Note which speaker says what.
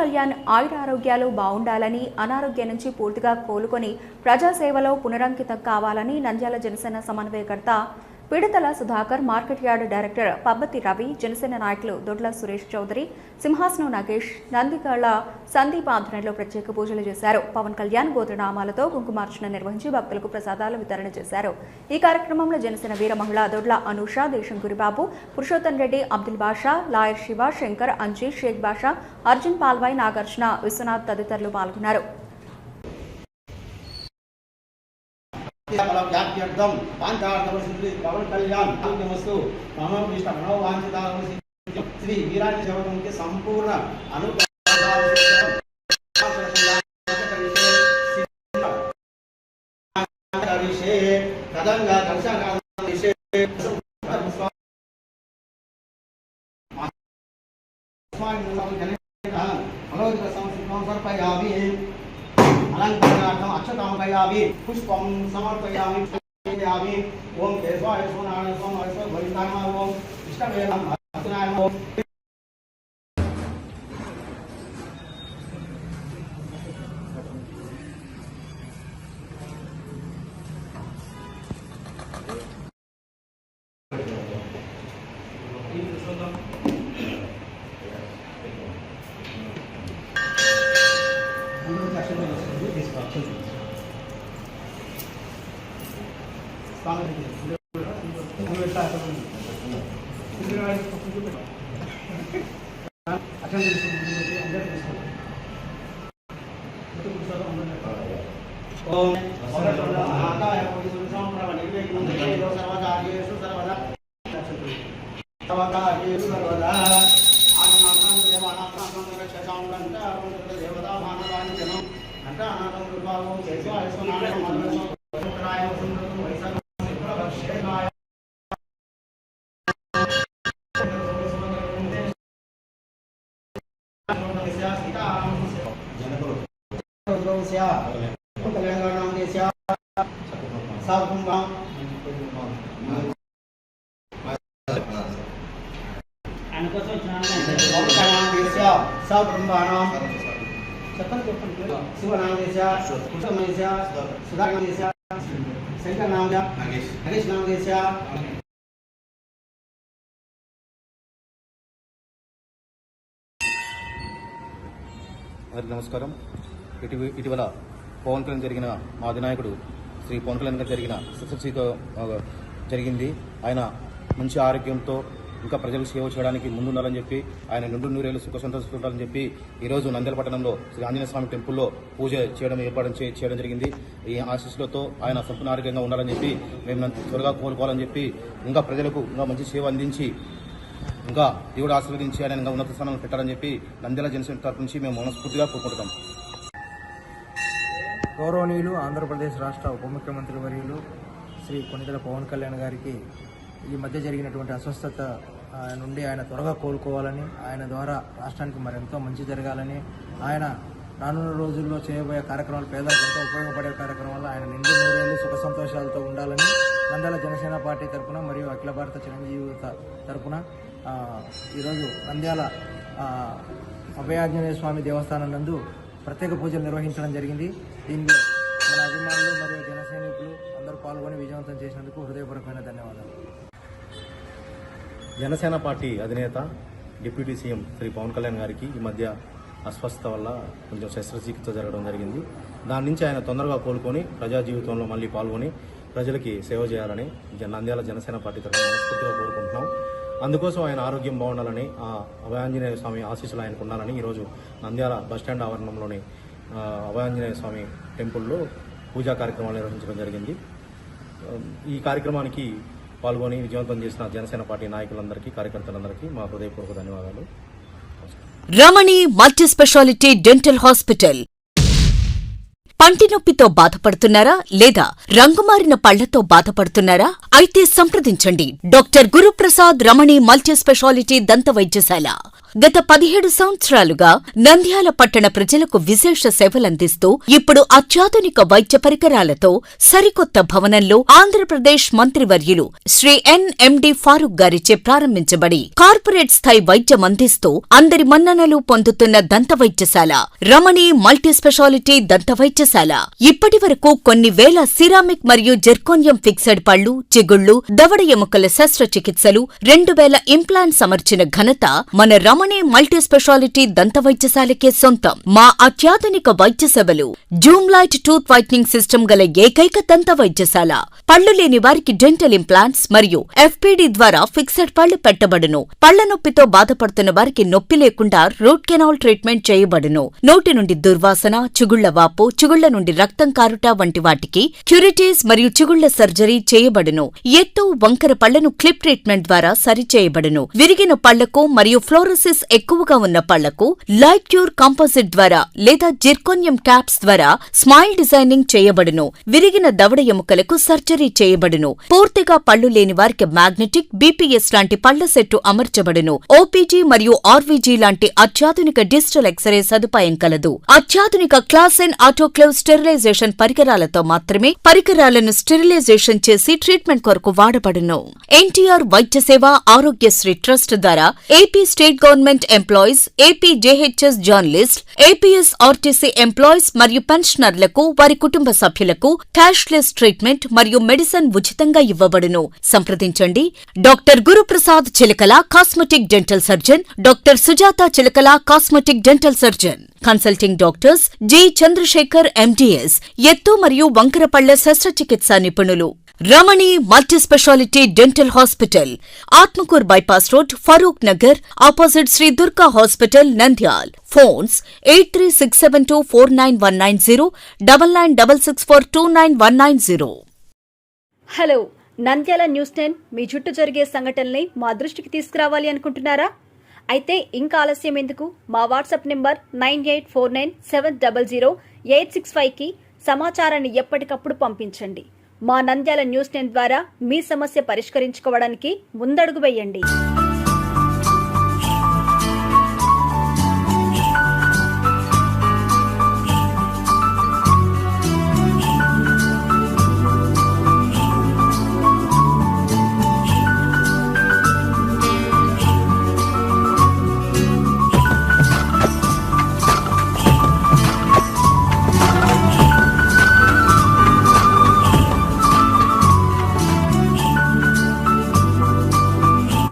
Speaker 1: కళ్యాణ్ ఆయురారోగ్యాలు బాగుండాలని, అనారోగ్యం నుంచి పూర్తిగా కోలుకొని ప్రజాసేవలో పునరంకితం కావాలని నంద్యాల జనసేన సమన్వయకర్త Pidathala Sudhakar, market yard director Pabbathi Ravi, Janasena నాయకులు దొడ్ల సురేష్ చౌదరి, సింహాసనం నాగేష్, నందికళ సందీప్ ఆధ్వర్యంలో ప్రత్యేక పూజలు చేశారు. పవన్ కళ్యాణ్ గోత్రనామాలతో కుంకుమార్చన నిర్వహించి భక్తులకు ప్రసాదాలు వితరణ చేశారు. ఈ కార్యక్రమంలో జనసేన వీర మహిళ దొడ్ల అనూష, దేశం గురిబాబు, పురుషోత్తం రెడ్డి, అబ్దుల్ బాషా, లాయర్ శివ, శంకర్, అంజీ, షేక్ బాషా, అర్జున్ పాల్వాయ్, నాగార్జున, విశ్వనాథ్ తదితరులు పాల్గొన్నారు.
Speaker 2: व्याप्त्यर्थम पांचार्थवर्षित्री पवन कल्याण आरोग्यमस्तु मनोभीष्ट मनोवांछितार्थम श्री वीरांजनेय सेवकम के संपूर्ण अलंकारणार्थम अक्षतामपयामि पुष्पं समर्पयामि ओम केशवाय सोनाय सोमाय भविताय ओम इष्टवे नमः अर्चनाय ओम
Speaker 3: నమస్కారం. ఇటీవల పవన్ కళ్యాణ్ జరిగిన మా అధినాయకుడు శ్రీ పవన్ కళ్యాణ్ గారు జరిగిన శస్త్రచికిత్స జరిగింది. ఆయన మంచి ఆరోగ్యంతో ఇంకా ప్రజలకు సేవ చేయడానికి ముందుండాలని చెప్పి, ఆయన నిండు నూరేళ్లు సుఖ సంతోషాలు ఉండాలని చెప్పి ఈరోజు నంద్యాల పట్టణంలో శ్రీ ఆంజనేయ స్వామి టెంపుల్లో పూజ ఏర్పాటు చేయడం జరిగింది. ఈ ఆశీస్సులతో ఆయన సంపూర్ణ ఆరోగ్యంగా ఉండాలని చెప్పి, మేము త్వరగా కోలుకోవాలని చెప్పి, ఇంకా ప్రజలకు ఇంకా మంచి సేవ అందించి, ఇంకా దేవుడు ఆశీర్వదించి ఆయన ఇంకా ఉన్నత స్థానంలో పెట్టాలని చెప్పి నంద్యాల జనసేన తరఫు నుంచి మేము మనస్ఫూర్తిగా కోరుకుంటున్నాం.
Speaker 4: గౌరవనీయులు ఆంధ్రప్రదేశ్ రాష్ట్ర ఉప ముఖ్యమంత్రి వర్యులు శ్రీ కొణిదెల పవన్ కళ్యాణ్ గారికి ఈ మధ్య జరిగినటువంటి అస్వస్థత నుండి ఆయన త్వరగా కోలుకోవాలని, ఆయన ద్వారా రాష్ట్రానికి మరెంతో మంచి జరగాలని, ఆయన రానున్న రోజుల్లో చేయబోయే కార్యక్రమాలు పేదలకు ఎంతో ఉపయోగపడే కార్యక్రమాలు ఆయన నిండు నూరేళ్లు సుఖ సంతోషాలతో ఉండాలని నంద్యాల జనసేన పార్టీ తరఫున మరియు అఖిల భారత చిరంజీవి తరఫున ఈరోజు నంద్యాల అభయాంజనేయ స్వామి దేవస్థానం నందు ప్రత్యేక పూజలు నిర్వహించడం జరిగింది. దీనిలో మన అభిమానులు మరియు జన సైనికులు అందరూ పాల్గొని విజయవంతం చేసినందుకు హృదయపూర్వకమైన ధన్యవాదాలు.
Speaker 3: జనసేన పార్టీ అధినేత డిప్యూటీ సీఎం శ్రీ పవన్ కళ్యాణ్ గారికి ఈ మధ్య అస్వస్థత వల్ల కొంచెం శస్త్రచికిత్స జరగడం జరిగింది. దాని నుంచి ఆయన తొందరగా కోలుకొని ప్రజా జీవితంలో మళ్ళీ పాల్గొని ప్రజలకి సేవ చేయాలని నంద్యాల జనసేన పార్టీ తరఫున మనస్ఫూర్తిగా కోరుకుంటున్నాం. అందుకోసం ఆయన ఆరోగ్యం బాగుండాలని, ఆ అభయాంజనేయ స్వామి ఆశీస్సులు ఆయనకు ఉండాలని ఈరోజు నంద్యాల బస్టాండ్ ఆవరణంలోని అభయాంజనేయ స్వామి టెంపుల్లో పూజా కార్యక్రమాలు నిర్వహించడం జరిగింది. ఈ కార్యక్రమానికి పాల్గొని విజయవంతం చేసిన జనసేన పార్టీ నాయకులందరికీ, కార్యకర్తలందరికీ మా హృదయపూర్వక ధన్యవాదాలు.
Speaker 5: రమణి మల్టీ స్పెషాలిటీ డెంటల్ హాస్పిటల్. పంటి నొప్పితో బాధపడుతున్నారా లేదా రంగుమారిన పళ్లతో బాధపడుతున్నారా? అయితే సంప్రదించండి డాక్టర్ గురుప్రసాద్ రమణి మల్టీ స్పెషాలిటీ దంత వైద్యశాల. గత 17 సంవత్సరాలుగా నంద్యాల పట్టణ ప్రజలకు విశేష సేవలందిస్తూ ఇప్పుడు అత్యాధునిక వైద్య పరికరాలతో సరికొత్త భవనంలో ఆంధ్రప్రదేశ్ మంత్రివర్యులు శ్రీ ఎన్ఎండి ఫారూక్ గారిచే ప్రారంభించబడి కార్పొరేట్ స్థాయి వైద్యం అందిస్తూ అందరి మన్ననలు పొందుతున్న దంత వైద్యశాల రమణి మల్టీ స్పెషాలిటీ దంత వైద్యశాల ఇప్పటి వరకు కొన్ని వేల సిరామిక్ మరియు జెర్కోనియం ఫిక్సెడ్ పళ్లు, చిగుళ్లు, దవడ ఎముకల శస్త్రచికిత్సలు, 2000 ఇంప్లాంట్స్ అమర్చిన ఘనత మన రమణి మల్టీ స్పెషాలిటీ దంత వైద్యశాలకే సొంతం. మా అత్యాధునిక వైద్య సేవలు Zoom light tooth whitening system గల ఏకైక దంత వైద్యశాల. పళ్లు లేని వారికి డెంటల్ ఇంప్లాంట్స్ మరియు ఎఫ్పిడి ద్వారా ఫిక్సెడ్ పళ్లు పెట్టబడును. పళ్ల నొప్పితో బాధపడుతున్న వారికి నొప్పి లేకుండా రూట్ కెనాల్ ట్రీట్మెంట్ చేయబడును. నోటి నుండి దుర్వాసన, చిగుళ్ల వాపు, చిగుళ్ల నుండి రక్తం కారుట వంటి వాటికి క్యూరిటీస్ మరియు చిగుళ్ల సర్జరీ చేయబడును. ఎత్తు, వంకర పళ్లను క్లిప్ ట్రీట్మెంట్ ద్వారా సరిచేయబడును. విరిగిన పళ్లకు మరియు ఫ్లోరోసిస్ ఎక్కువగా ఉన్న పళ్లకు లైట్ క్యూర్ కాంపోజిట్ ద్వారా లేదా జిర్కోనియం క్యాప్స్ ద్వారా స్మైల్ డిజైనింగ్ చేయబడును. విరిగిన దవడ ఎముకలకు సర్జరీ చేయబడును. పూర్తిగా పళ్లు లేని వారికి మ్యాగ్నెటిక్, బీపీఎస్ లాంటి పళ్ల సెట్టు అమర్చబడును. ఓపీజీ మరియు ఆర్వీజీ లాంటి అత్యాధునిక డిజిటల్ ఎక్స్రే సదుపాయం కలదు. అత్యాధునిక క్లాస్ ఎన్ ఆటోక్లేవ్ స్టెరిలైజేషన్ పరికరాలతో మాత్రమే పరికరాలను స్టెరిలైజేషన్ చేసి ట్రీట్మెంట్ కొరకు వాడబడును. ఎన్టీఆర్ వైద్య సేవ ఆరోగ్యశ్రీ ట్రస్ట్ ద్వారా AP state government employees, AP JHS journalist, APS RTC employees మరియు పెన్షనర్లకు వారి కుటుంబ సభ్యులకు క్యాష్లెస్ ట్రీట్మెంట్ మరియు మెడిసిన్ ఉచితంగా ఇవ్వబడును. సంప్రదించండి. Doctor Guruprasad Chilakala, cosmetic dental surgeon, doctor Sujatha Chilakala, cosmetic dental surgeon. Consulting doctors G Chandrasekhar MDS, ఎత్తు మరియు వంకర పళ్ల శస్త్రచికిత్సా నిపుణులు. Ramani multi speciality dental hospital, Atmakur bypass road, Farooq Nagar, opposite Sri Durga hospital, Nandyal. Phones 8367249190, 9966429190.
Speaker 1: Hello, Nandyala news 10 మీ చుట్టూ జరిగే సంఘటనల్ని మా దృష్టికి తీసుకురావాలి అనుకుంటున్నారా? అయితే ఇంకా ఆలస్యం ఎందుకు? మా వాట్సాప్ నెంబర్ 9849700865కి సమాచారాన్ని ఎప్పటికప్పుడు పంపించండి. మా నంద్యాల న్యూస్ 10 ద్వారా మీ సమస్య పరిష్కరించుకోవడానికి ముందడుగు వేయండి.